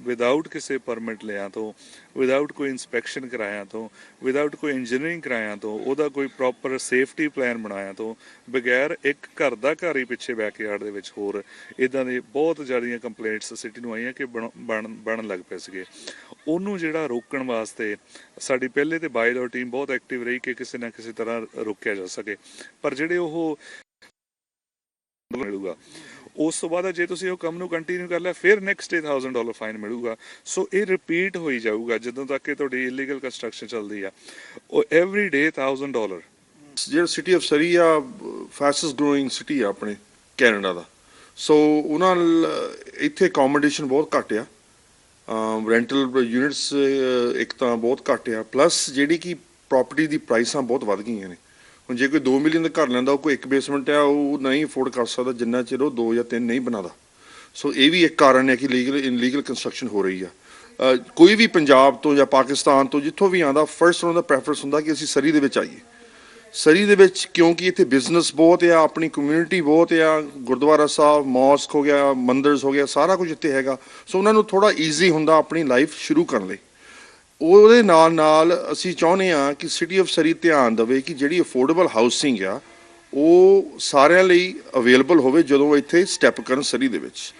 ਵਿਦਆਊਟ ਕਿਸੇ ਪਰਮਿਟ ਲਿਆ ਤੋਂ, ਵਿਦਆਊਟ ਕੋਈ ਇਨਸਪੈਕਸ਼ਨ ਕਰਾਇਆ ਤੋਂ, ਵਿਦਆਊਟ ਕੋਈ ਇੰਜੀਨੀਅਰਿੰਗ ਕਰਾਇਆ ਤੋਂ, ਉਹਦਾ ਕੋਈ ਪ੍ਰੋਪਰ ਸੇਫਟੀ ਪਲਾਨ ਬਣਾਇਆ ਤੋਂ ਬਗੈਰ ਇੱਕ ਘਰ ਦਾ ਘਰ ਹੀ ਪਿੱਛੇ ਬੈਕਯਾਰਡ ਦੇ ਵਿੱਚ ਹੋਰ ਇੱਦਾਂ ਦੇ ਬਹੁਤ ਜ਼ਿਆਦੀਆਂ ਕੰਪਲੇਂਟਸ ਸਿਟੀ ਨੂੰ ਆਈਆਂ ਕਿ ਬਣਨ ਲੱਗ ਪਏ ਸੀਗੇ। ਉਹਨੂੰ ਜਿਹੜਾ ਰੋਕਣ ਵਾਸਤੇ ਸਾਡੀ ਪਹਿਲੇ ਤੇ ਬਾਇਲੋ ਟੀਮ ਬਹੁਤ ਐਕਟਿਵ ਰਹੀ ਕਿ ਕਿਸੇ ਨਾ ਕਿਸੇ ਤਰ੍ਹਾਂ ਰੋਕਿਆ ਜਾ ਸਕੇ। ਪਰ ਜਿਹੜੇ ਉਹ ਮਿਲੂਗਾ ਉਸ ਤੋਂ ਬਾਅਦ ਜੇ ਤੁਸੀਂ ਉਹ ਕੰਮ ਨੂੰ ਕੰਟੀਨਿਊ ਕਰ ਲਿਆ ਫਿਰ ਨੈਕਸਟ ਡੇ $1000 ਫਾਈਨ ਮਿਲੂਗਾ। ਸੋ ਇਹ ਰਿਪੀਟ ਹੋਈ ਜਾਊਗਾ ਜਦੋਂ ਤੱਕ ਕਿ ਤੁਹਾਡੀ ਇਲੀਗਲ ਕੰਸਟਰਕਸ਼ਨ ਚੱਲਦੀ ਆ। ਉਹ ਐਵਰੀ ਡੇ $1000। ਜਿਹੜਾ ਸਿਟੀ ਆਫ ਸਰੀ ਆ ਫਾਸਟੈਸਟ ਗਰੋਇੰਗ ਸਿਟੀ ਆ ਆਪਣੇ ਕੈਨੇਡਾ ਦਾ। ਸੋ ਉਹਨਾਂ ਇੱਥੇ ਅਕੋਮੋਡੇਸ਼ਨ ਬਹੁਤ ਘੱਟ ਆ, ਰੈਂਟਲ ਯੂਨਿਟਸ ਇੱਕ ਤਾਂ ਬਹੁਤ ਘੱਟ ਆ, ਪਲੱਸ ਜਿਹੜੀ ਕਿ ਪ੍ਰੋਪਰਟੀ ਦੀ ਪ੍ਰਾਈਸਾਂ ਬਹੁਤ ਵੱਧ ਗਈਆਂ ਨੇ। ਹੁਣ ਜੇ ਕੋਈ 2 ਮਿਲੀਅਨ ਦਾ ਘਰ ਲੈਂਦਾ ਉਹ ਕੋਈ 1 ਬੇਸਮੈਂਟ ਆ ਉਹ ਨਹੀਂ ਅਫੋਰਡ ਕਰ ਸਕਦਾ ਜਿੰਨਾ ਚਿਰ ਉਹ 2 ਜਾਂ 3 ਨਹੀਂ ਬਣਾਦਾ। ਸੋ ਇਹ ਵੀ ਇੱਕ ਕਾਰਨ ਹੈ ਕਿ ਇਨਲੀਗਲ ਕੰਸਟਰਕਸ਼ਨ ਹੋ ਰਹੀ ਆ। ਕੋਈ ਵੀ ਪੰਜਾਬ ਤੋਂ ਜਾਂ ਪਾਕਿਸਤਾਨ ਤੋਂ ਜਿੱਥੋਂ ਵੀ ਆਉਂਦਾ ਫਰਸਟ ਉਹਨਾਂ ਦਾ ਪ੍ਰੈਫਰੈਂਸ ਹੁੰਦਾ ਕਿ ਅਸੀਂ ਸਰੀ ਦੇ ਵਿੱਚ ਆਈਏ। ਸਰੀ ਦੇ ਵਿੱਚ ਕਿਉਂਕਿ ਇੱਥੇ ਬਿਜ਼ਨਸ ਬਹੁਤ ਆ, ਆਪਣੀ ਕਮਿਊਨਿਟੀ ਬਹੁਤ ਆ, ਗੁਰਦੁਆਰਾ ਸਾਹਿਬ, ਮੌਸਕ ਹੋ ਗਿਆ, ਮੰਦਰਸ ਹੋ ਗਿਆ, ਸਾਰਾ ਕੁਝ ਇੱਥੇ ਹੈਗਾ। ਸੋ ਉਹਨਾਂ ਨੂੰ ਥੋੜ੍ਹਾ ਈਜ਼ੀ ਹੁੰਦਾ ਆਪਣੀ ਲਾਈਫ ਸ਼ੁਰੂ ਕਰਨ ਲਈ। ਉਹਦੇ ਨਾਲ ਨਾਲ ਅਸੀਂ ਚਾਹੁੰਦੇ ਹਾਂ ਕਿ ਸਿਟੀ ਆਫ ਸਰੀ ਧਿਆਨ ਦੇਵੇ ਕਿ ਜਿਹੜੀ ਅਫੋਰਡੇਬਲ ਹਾਊਸਿੰਗ ਆ ਉਹ ਸਾਰਿਆਂ ਲਈ ਅਵੇਲੇਬਲ ਹੋਵੇ ਜਦੋਂ ਇੱਥੇ ਸਟੈਪ ਕਰਨ ਸਰੀ ਦੇ ਵਿੱਚ।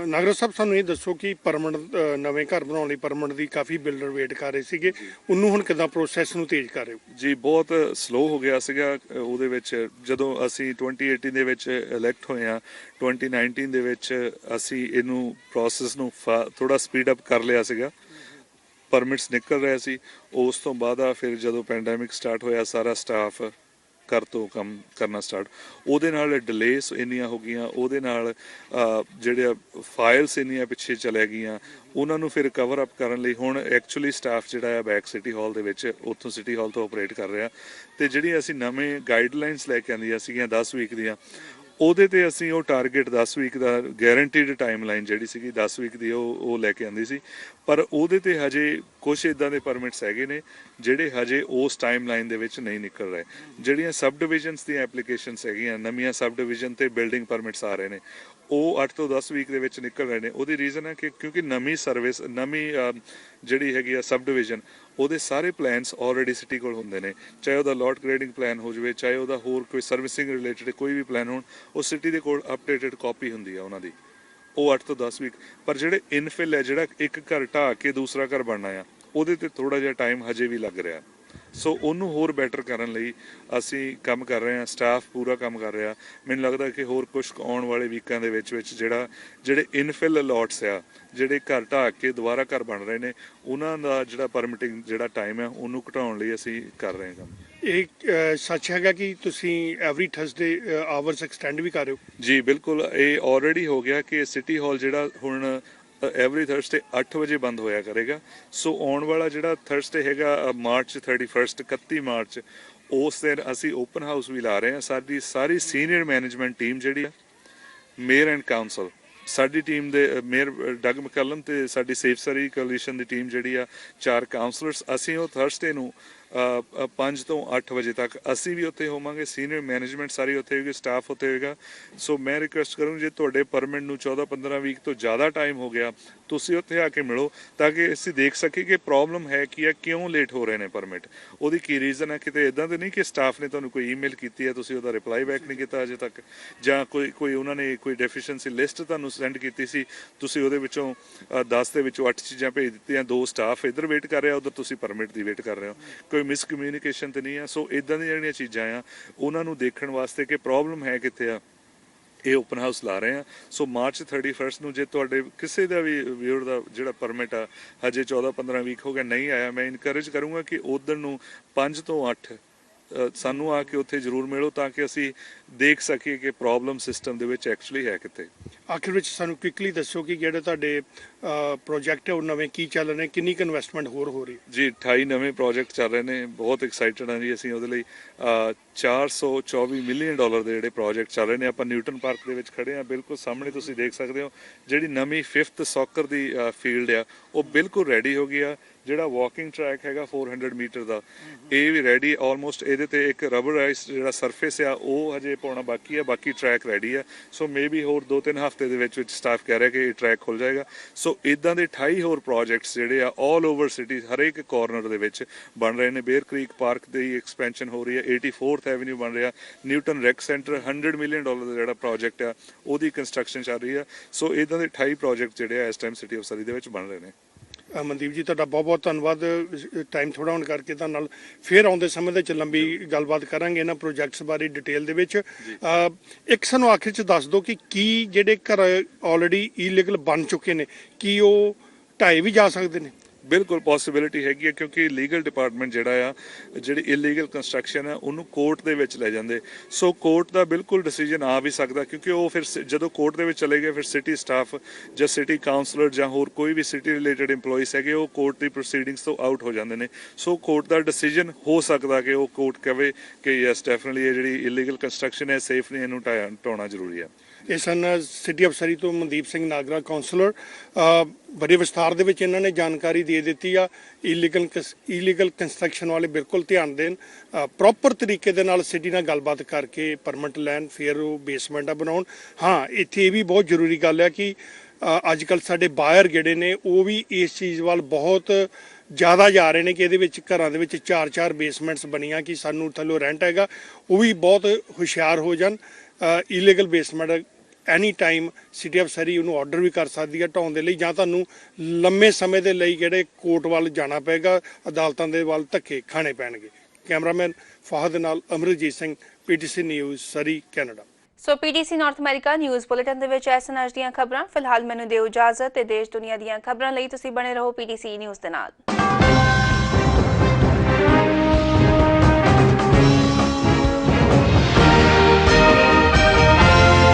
ਨਾਗਰਾ ਸਾਹਿਬ ਸਾਨੂੰ ਇਹ ਦੱਸੋ ਕਿ ਪਰਮਨੈਂਟ ਨਵੇਂ ਘਰ ਬਣਾਉਣ ਲਈ ਪਰਮਨੈਂਟ ਦੀ ਕਾਫੀ ਬਿਲਡਰ ਵੇਟ ਕਰ ਰਹੇ ਸੀਗੇ, ਉਹਨੂੰ ਹੁਣ ਕਿੱਦਾਂ ਪ੍ਰੋਸੈਸ ਨੂੰ ਤੇਜ਼ ਕਰ ਰਹੇ ਹੋ? ਜੀ ਬਹੁਤ ਸਲੋ ਹੋ ਗਿਆ ਸੀਗਾ ਉਹਦੇ ਵਿੱਚ। ਜਦੋਂ ਅਸੀਂ 2018 ਦੇ ਵਿੱਚ ਇਲੈਕਟ ਹੋਏ ਆ, 2019 ਦੇ ਵਿੱਚ ਅਸੀਂ ਇਹਨੂੰ ਪ੍ਰੋਸੈਸ ਨੂੰ ਥੋੜਾ ਸਪੀਡ ਅਪ ਕਰ ਲਿਆ ਸੀਗਾ। ਪਰਮਿਟਸ ਨਿਕਲ ਰਿਹਾ ਸੀ। ਉਸ ਤੋਂ ਬਾਅਦ ਆ ਫਿਰ ਜਦੋਂ ਪੈਂਡੈਮਿਕ ਸਟਾਰਟ ਹੋਇਆ, ਸਾਰਾ ਸਟਾਫ ਘਰ ਤੋਂ ਕੰਮ ਕਰਨਾ ਸਟਾਰਟ, ਉਹਦੇ ਨਾਲ ਡਿਲੇਸ ਇੰਨੀਆਂ ਹੋ ਗਈਆਂ, ਉਹਦੇ ਨਾਲ ਜਿਹੜੇ ਫਾਈਲਸ ਇੰਨੀਆਂ ਪਿੱਛੇ ਚਲੇ ਗਈਆਂ, ਉਹਨਾਂ ਨੂੰ ਫਿਰ ਕਵਰ ਅਪ ਕਰਨ ਲਈ ਹੁਣ ਐਕਚੁਅਲੀ ਸਟਾਫ ਜਿਹੜਾ ਆ ਬੈਕ ਸਿਟੀ ਹਾਲ ਦੇ ਵਿੱਚ, ਉੱਥੋਂ ਸਿਟੀ ਹਾਲ ਤੋਂ ਆਪਰੇਟ ਕਰ ਰਿਹਾ। ਤੇ ਜਿਹੜੀਆਂ ਅਸੀਂ ਨਵੇਂ ਗਾਈਡਲਾਈਨਸ ਲੈ ਕੇ ਆਂਦੀਆਂ ਸੀਗੀਆਂ 10 ਵੀਕ ਦੀਆਂ, ਉਹਦੇ ਤੇ ਅਸੀਂ ਉਹ ਟਾਰਗੇਟ 10 ਵੀਕ ਦਾ ਗਾਰੰਟੀਡ ਟਾਈਮਲਾਈਨ ਜਿਹੜੀ ਸੀਗੀ 10 ਵੀਕ ਦੀ ਉਹ ਲੈ ਕੇ ਆਂਦੀ ਸੀ। ਪਰ ਉਹਦੇ ਤੇ ਹਜੇ ਕੁਝ ਇਦਾਂ ਦੇ ਪਰਮਿਟਸ ਹੈਗੇ ਨੇ ਜਿਹੜੇ ਹਜੇ ਉਸ ਟਾਈਮਲਾਈਨ ਦੇ ਵਿੱਚ ਨਹੀਂ ਨਿਕਲ ਰਹੇ। ਜਿਹੜੀਆਂ ਸਬ ਡਿਵੀਜ਼ਨਸ ਦੀਆਂ ਐਪਲੀਕੇਸ਼ਨਸ ਹੈਗੀਆਂ, ਨਵੀਆਂ ਸਬ ਡਿਵੀਜ਼ਨ ਤੇ ਬਿਲਡਿੰਗ ਪਰਮਿਟਸ ਆ ਰਹੇ ਨੇ, ਉਹ 8 ਤੋਂ 10 ਵੀਕ ਦੇ ਵਿੱਚ ਨਿਕਲ ਰਹੇ ਨੇ। ਉਹਦੀ ਰੀਜ਼ਨ ਹੈ ਕਿ ਕਿਉਂਕਿ ਨਵੀਂ ਸਰਵਿਸ, ਨਵੀਂ ਜਿਹੜੀ ਹੈਗੀ ਆ ਸਬ ਡਿਵੀਜ਼ਨ, ਉਹਦੇ ਸਾਰੇ ਪਲਾਨਸ ਆਲਰੇਡੀ ਸਿਟੀ ਕੋਲ ਹੁੰਦੇ ਨੇ। ਚਾਹੇ ਉਹਦਾ ਲੋਟ ਗ੍ਰੇਡਿੰਗ ਪਲਾਨ ਹੋ ਜਾਵੇ, ਚਾਹੇ ਉਹਦਾ ਹੋਰ ਕੋਈ ਸਰਵਿਸਿੰਗ ਰਿਲੇਟਡ ਕੋਈ ਵੀ ਪਲਾਨ ਹੋਣ, ਉਹ ਸਿਟੀ ਦੇ ਕੋਲ ਅਪਡੇਟਡ ਕਾਪੀ ਹੁੰਦੀ ਆ ਉਹਨਾਂ ਦੀ। ਉਹ 8 ਤੋਂ 10 ਵੀਕ। ਪਰ ਜਿਹੜੇ ਇਨਫਿਲ ਹੈ, ਜਿਹੜਾ ਇੱਕ ਘਰ ਢਾਹ ਕੇ ਦੂਸਰਾ ਘਰ ਬਣਨਾ ਆ, ਉਹਦੇ ਤੇ ਥੋੜਾ ਜਿਹਾ ਟਾਈਮ ਹਜੇ ਵੀ ਲੱਗ ਰਿਹਾ। ਸੋ ਉਹਨੂੰ ਹੋਰ ਬੈਟਰ ਕਰਨ ਲਈ ਅਸੀਂ ਕੰਮ ਕਰ ਰਹੇ ਹਾਂ, ਸਟਾਫ ਪੂਰਾ ਕੰਮ ਕਰ ਰਿਹਾ। ਮੈਨੂੰ ਲੱਗਦਾ ਕਿ ਹੋਰ ਕੁਝ ਆਉਣ ਵਾਲੇ ਵੀਕਾਂ ਦੇ ਵਿੱਚ ਜਿਹੜੇ ਇਨਫਿਲ ਅਲਾਟਸ ਆ, ਜਿਹੜੇ ਘਰ ਢਾਹ ਕੇ ਦੁਬਾਰਾ ਘਰ ਬਣ ਰਹੇ ਨੇ, ਉਹਨਾਂ ਦਾ ਜਿਹੜਾ ਪਰਮਿਟਿੰਗ ਜਿਹੜਾ ਟਾਈਮ ਹੈ ਉਹਨੂੰ ਘਟਾਉਣ ਲਈ ਅਸੀਂ ਕਰ ਰਹੇ ਹਾਂ ਕੰਮ। ਇਹ ਸੱਚ ਹੈਗਾ ਕਿ ਤੁਸੀਂ ਐਵਰੀ ਥਰਸਡੇ ਆਵਰਸ ਐਕਸਟੈਂਡ ਵੀ ਕਰ ਰਹੇ ਹੋ? ਜੀ ਬਿਲਕੁਲ, ਇਹ ਆਲਰੇਡੀ ਹੋ ਗਿਆ ਕਿ ਸਿਟੀ ਹਾਲ ਜਿਹੜਾ ਹੁਣ ਐਵਰੀ ਥਰਸਡੇ 8 ਵਜੇ ਬੰਦ ਹੋਇਆ ਕਰੇਗਾ। ਸੋ ਆਉਣ ਵਾਲਾ ਜਿਹੜਾ ਥਰਸਡੇ ਹੈਗਾ ਮਾਰਚ 31 31 ਮਾਰਚ, ਉਸ ਦਿਨ ਅਸੀਂ ਓਪਨ ਹਾਊਸ ਵੀ ਲਾ ਰਹੇ ਹਾਂ। ਸਾਡੀ ਸਾਰੀ ਸੀਨੀਅਰ ਮੈਨੇਜਮੈਂਟ ਟੀਮ ਜਿਹੜੀ ਆ, ਮੇਅਰ ਐਂਡ ਕਾਉਂਸਲ, ਸਾਡੀ ਟੀਮ ਦੇ ਮੇਅਰ ਡਗ ਮਕਲਮ ਤੇ ਸਾਡੀ ਸੇਫ ਸਰੀ ਕੋਲੀਸ਼ਨ ਦੀ ਟੀਮ ਜਿਹੜੀ ਆ, 4 ਕਾਉਂਸਲਰਸ, ਅਸੀਂ ਉਹ ਥਰਸਡੇ ਨੂੰ 5 ਤੋਂ 8 ਵਜੇ ਤੱਕ ਅਸੀਂ ਵੀ ਉੱਥੇ ਹੋਵਾਂਗੇ, ਸੀਨੀਅਰ ਮੈਨੇਜਮੈਂਟ ਸਾਰੀ ਉੱਥੇ ਹੋਏਗੀ, ਸਟਾਫ ਉੱਥੇ ਹੋਏਗਾ। ਸੋ ਮੈਂ ਰਿਕੁਐਸਟ ਕਰੂੰ, ਜੇ ਤੁਹਾਡੇ ਪਰਮਿਟ ਨੂੰ 14-15 ਵੀਕ ਤੋਂ ਜ਼ਿਆਦਾ ਟਾਈਮ ਹੋ ਗਿਆ, ਤੁਸੀਂ ਉੱਥੇ ਆ ਕੇ ਮਿਲੋ ਤਾਂ ਕਿ ਅਸੀਂ ਦੇਖ ਸਕੀਏ ਕਿ ਪ੍ਰੋਬਲਮ ਹੈ ਕੀ ਹੈ, ਕਿਉਂ ਲੇਟ ਹੋ ਰਹੇ ਨੇ ਪਰਮਿਟ, ਉਹਦੀ ਕੀ ਰੀਜ਼ਨ ਹੈ। ਕਿਤੇ ਇਦਾਂ ਤਾਂ ਨਹੀਂ ਕਿ ਸਟਾਫ ਨੇ ਤੁਹਾਨੂੰ ਕੋਈ ਈਮੇਲ ਕੀਤੀ ਹੈ, ਤੁਸੀਂ ਉਹਦਾ ਰਿਪਲਾਈ ਬੈਕ ਨਹੀਂ ਕੀਤਾ ਅਜੇ ਤੱਕ, ਜਾਂ ਕੋਈ ਉਹਨਾਂ ਨੇ ਕੋਈ ਡੈਫੀਸ਼ੀਐਂਸੀ ਲਿਸਟ ਤੁਹਾਨੂੰ ਸੈਂਡ ਕੀਤੀ ਸੀ, ਤੁਸੀਂ ਉਹਦੇ ਵਿੱਚੋਂ 10 ਦੇ ਵਿੱਚੋਂ 8 ਚੀਜ਼ਾਂ ਭੇਜ ਦਿੱਤੀਆਂ, 2 ਸਟਾਫ ਇੱਧਰ ਵੇਟ ਕਰ ਰਿਹਾ, ਉੱਧਰ ਤੁਸੀਂ ਪਰਮਿਟ ਦੀ ਵੇਟ ਕਰ ਰਹੇ ਹੋ, ਕੋਈ ਮਿਸਕਮਿਊਨੀਕੇਸ਼ਨ ਤੇ ਨਹੀਂ ਆ। ਸੋ ਇਦਾਂ ਦੀਆਂ ਜਿਹੜੀਆਂ ਚੀਜ਼ਾਂ ਆ, ਉਹਨਾਂ ਨੂੰ ਦੇਖਣ ਵਾਸਤੇ ਕਿ ਪ੍ਰੋਬਲਮ ਹੈ ਕਿੱਥੇ ਆ, ਇਹ ਓਪਨ ਹਾਊਸ ਲਾ ਰਹੇ ਆ। ਸੋ ਮਾਰਚ 31 ਨੂੰ ਜੇ ਤੁਹਾਡੇ ਕਿਸੇ ਦਾ ਵੀ ਵਿਊਅਰ ਦਾ ਜਿਹੜਾ ਪਰਮਿਟ ਆ ਹਜੇ 14-15 ਵੀਕ ਹੋ ਗਿਆ ਨਹੀਂ ਆਇਆ, ਮੈਂ ਇਨਕਰੇਜ ਕਰੂੰਗਾ ਕਿ ਉਧਰ ਨੂੰ 5 ਤੋਂ 8 ਸਾਨੂੰ ਆ ਕੇ ਉੱਥੇ ਜ਼ਰੂਰ ਮਿਲੋ ਤਾਂ ਕਿ ਅਸੀਂ ਦੇਖ ਸਕੀਏ ਕਿ ਪ੍ਰੋਬਲਮ ਸਿਸਟਮ ਦੇ ਵਿੱਚ ਐਕਚੁਅਲੀ ਹੈ ਕਿੱਥੇ। ਆਖਿਰ ਵਿੱਚ ਸਾਨੂੰ ਕੁਇਕਲੀ ਦੱਸੋ ਕਿ ਜਿਹੜੇ ਤੁਹਾਡੇ ਪ੍ਰੋਜੈਕਟ ਹੈ ਉਹ ਨਵੇਂ ਕੀ ਚੱਲ ਰਹੇ ਨੇ, ਕਿੰਨੀ ਕੁ ਇਨਵੈਸਟਮੈਂਟ ਹੋਰ ਹੋ ਰਹੀ? ਜੀ 28 ਨਵੇਂ ਪ੍ਰੋਜੈਕਟ ਚੱਲ ਰਹੇ ਨੇ, ਬਹੁਤ ਐਕਸਾਈਟਡ ਹਾਂ ਜੀ ਅਸੀਂ ਉਹਦੇ ਲਈ। 424 ਮਿਲੀਅਨ ਡਾਲਰ ਦੇ ਜਿਹੜੇ ਪ੍ਰੋਜੈਕਟ ਚੱਲ ਰਹੇ ਨੇ। ਆਪਾਂ ਨਿਊਟਨ ਪਾਰਕ ਦੇ ਵਿੱਚ ਖੜੇ ਹਾਂ, ਬਿਲਕੁਲ ਸਾਹਮਣੇ ਤੁਸੀਂ ਦੇਖ ਸਕਦੇ ਹੋ ਜਿਹੜੀ ਨਵੀਂ 5th ਸੌਕਰ ਦੀ ਫੀਲਡ ਆ, ਉਹ ਬਿਲਕੁਲ ਰੈਡੀ ਹੋ ਗਈ ਆ। ਜਿਹੜਾ ਵਾਕਿੰਗ ਟਰੈਕ ਹੈਗਾ 400 ਮੀਟਰ ਦਾ, ਇਹ ਵੀ ਰੈਡੀ ਆਲਮੋਸਟ। ਇਹਦੇ ਤੇ ਇੱਕ ਰਬਰਾਈਜ਼ਡ ਜਿਹੜਾ ਸਰਫੇਸ ਆ ਉਹ ਹਜੇ ਪਾਉਣਾ ਬਾਕੀ ਆ, ਬਾਕੀ ਟਰੈਕ ਰੈਡੀ ਆ। ਸੋ ਮੇਬੀ ਹੋਰ 2-3 ਹਫ਼ਤੇ ਦੇ ਵਿੱਚ ਸਟਾਫ ਕਹਿ ਰਿਹਾ ਕਿ ਇਹ ਟਰੈਕ ਖੁੱਲ ਜਾਏਗਾ। ਸੋ ਇਦਾਂ ਦੇ 28 ਹੋਰ ਪ੍ਰੋਜੈਕਟਸ ਜਿਹੜੇ ਆ ਆਲ ਓਵਰ ਸਿਟੀ ਹਰੇਕ ਕਾਰਨਰ ਦੇ ਵਿੱਚ ਬਣ ਰਹੇ ਨੇ। ਬੇਅਰ ਕ੍ਰੀਕ ਪਾਰਕ ਦੀ ਐਕਸਪੈਂਸ਼ਨ ਹੋ ਰਹੀ ਹੈ, 84th ਐਵਨਿਊ ਬਣ ਰਿਹਾ, Newton rec centre 100 million dollar ਦਾ ਜਿਹੜਾ ਪ੍ਰੋਜੈਕਟ ਆ ਉਹਦੀ ਕੰਸਟਰਕਸ਼ਨ ਚੱਲ ਰਹੀ ਆ। ਸੋ ਇਦਾਂ ਦੇ 28 ਪ੍ਰੋਜੈਕਟ ਜਿਹੜੇ ਆ ਇਸ ਟਾਈਮ ਸਿਟੀ ਆਫ ਸਰੀ ਦੇ ਵਿੱਚ ਬਣ ਰਹੇ ਨੇ। ਮਨਦੀਪ ਜੀ, ਤੁਹਾਡਾ ਬਹੁਤ ਬਹੁਤ ਧੰਨਵਾਦ। ਟਾਈਮ ਥੋੜਾ ਹੋਣ ਕਰਕੇ ਤੁਹਾਡੇ ਨਾਲ ਫਿਰ ਆਉਂਦੇ ਸਮੇਂ ਦੇ ਵਿੱਚ ਲੰਬੀ ਗੱਲਬਾਤ ਕਰਾਂਗੇ ਇਹਨਾਂ ਪ੍ਰੋਜੈਕਟਸ ਬਾਰੇ ਡਿਟੇਲ ਦੇ ਵਿੱਚ। ਇੱਕ ਸਾਨੂੰ ਆਖਿਰ 'ਚ ਦੱਸ ਦਿਓ ਕਿ ਕੀ ਜਿਹੜੇ ਘਰ ਆਲਰੇਡੀ ਇਲੀਗਲ ਬਣ ਚੁੱਕੇ ਨੇ, ਕੀ ਉਹ ਢਾਏ ਵੀ ਜਾ ਸਕਦੇ ਨੇ? ਬਿਲਕੁਲ ਪੋਸੀਬਿਲਿਟੀ ਹੈਗੀ ਹੈ, ਕਿਉਂਕਿ ਲੀਗਲ ਡਿਪਾਰਟਮੈਂਟ ਜਿਹੜਾ ਆ ਜਿਹੜੀ ਇਲੀਗਲ ਕੰਸਟਰਕਸ਼ਨ ਹੈ ਉਹਨੂੰ ਕੋਰਟ ਦੇ ਵਿੱਚ ਲੈ ਜਾਂਦੇ। ਸੋ ਕੋਰਟ ਦਾ ਬਿਲਕੁਲ ਡਿਸੀਜਨ ਆ ਵੀ ਸਕਦਾ, ਕਿਉਂਕਿ ਉਹ ਫਿਰ ਜਦੋਂ ਕੋਰਟ ਦੇ ਵਿੱਚ ਚਲੇ ਗਏ ਫਿਰ ਸਿਟੀ ਸਟਾਫ ਜਾਂ ਸਿਟੀ ਕਾਉਂਸਲਰ ਜਾਂ ਹੋਰ ਕੋਈ ਵੀ ਸਿਟੀ ਰਿਲੇਟਡ ਇੰਪਲੋਈਜ਼ ਹੈਗੇ ਉਹ ਕੋਰਟ ਦੀ ਪ੍ਰੋਸੀਡਿੰਗਸ ਤੋਂ ਆਊਟ ਹੋ ਜਾਂਦੇ ਨੇ। ਸੋ ਕੋਰਟ ਦਾ ਡਿਸੀਜਨ ਹੋ ਸਕਦਾ ਕਿ ਉਹ ਕੋਰਟ ਕਹੇ ਕਿ ਯੈਸ ਡੈਫੀਨਿਟਲੀ ਇਹ ਜਿਹੜੀ ਇਲੀਗਲ ਕੰਸਟਰਕਸ਼ਨ ਹੈ ਸੇਫ ਨਹੀਂ, ਇਹਨੂੰ ਢਾਉਣਾ ਜ਼ਰੂਰੀ ਹੈ। ਇਹ ਸਨ ਸਿਟੀ ਆਫ ਸਰੀ ਤੋਂ ਮਨਦੀਪ ਸਿੰਘ ਨਾਗਰਾ ਕਾਉਂਸਲਰ। ਬੜੇ ਵਿਸਥਾਰ ਦੇ ਵਿੱਚ ਇਹਨਾਂ ਨੇ ਜਾਣਕਾਰੀ ਦੇ ਦਿੱਤੀ ਆ। ਇਲੀਗਲ ਕੰਸਟਰਕਸ਼ਨ ਵਾਲੇ ਬਿਲਕੁਲ ਧਿਆਨ ਦੇਣ, ਪ੍ਰੋਪਰ ਤਰੀਕੇ ਦੇ ਨਾਲ ਸਿਟੀ ਨਾਲ ਗੱਲਬਾਤ ਕਰਕੇ ਪਰਮਿਟ ਲੈਣ, ਫਿਰ ਉਹ ਬੇਸਮੈਂਟਾਂ ਬਣਾਉਣ। ਹਾਂ, ਇੱਥੇ ਇਹ ਵੀ ਬਹੁਤ ਜ਼ਰੂਰੀ ਗੱਲ ਹੈ ਕਿ ਅੱਜ ਕੱਲ੍ਹ ਸਾਡੇ ਬਾਇਰ ਜਿਹੜੇ ਨੇ ਉਹ ਵੀ ਇਸ ਚੀਜ਼ ਵੱਲ ਬਹੁਤ ਜ਼ਿਆਦਾ ਜਾ ਰਹੇ ਨੇ ਕਿ ਇਹਦੇ ਵਿੱਚ ਘਰਾਂ ਦੇ ਵਿੱਚ 4-4 ਬੇਸਮੈਂਟਸ ਬਣੀਆਂ ਕਿ ਸਾਨੂੰ ਥੱਲੋਂ ਰੈਂਟ ਹੈਗਾ, ਉਹ ਵੀ ਬਹੁਤ ਹੁਸ਼ਿਆਰ ਹੋ ਜਾਣ। Illegal basement any time city of Surrey ਉਹਨੂੰ ਆਰਡਰ ਵੀ ਕਰ ਸਕਦੀ ਹੈ ਢਾਉਣ ਦੇ ਲਈ, ਜਾਂ ਤੁਹਾਨੂੰ ਲੰਮੇ ਸਮੇਂ ਦੇ ਲਈ ਜਿਹੜੇ ਕੋਰਟ ਵੱਲ ਜਾਣਾ ਪਏਗਾ, ਅਦਾਲਤਾਂ ਦੇ ਵੱਲ ਧੱਕੇ ਖਾਣੇ ਪੈਣਗੇ। ਕੈਮਰਾਮੈਨ ਫਾਹਦ ਦੇ ਨਾਲ Amarjit Singh, PTC News, Surrey, Canada. So PTC North America News bulletin ਦੇ ਵਿੱਚ ਐਸ ਅੱਜ ਦੀਆਂ ਖਬਰਾਂ। ਫਿਲਹਾਲ ਮੈਨੂੰ ਦਿਓ ਇਜਾਜ਼ਤ ਤੇ ਦੇਸ਼ ਦੁਨੀਆ ਦੀਆਂ ਖਬਰਾਂ ਲਈ ਤੁਸੀਂ ਬਣੇ ਰਹੋ ਪੀਟੀਸੀ ਨਿਊਜ਼ ਦੇ ਨਾਲ।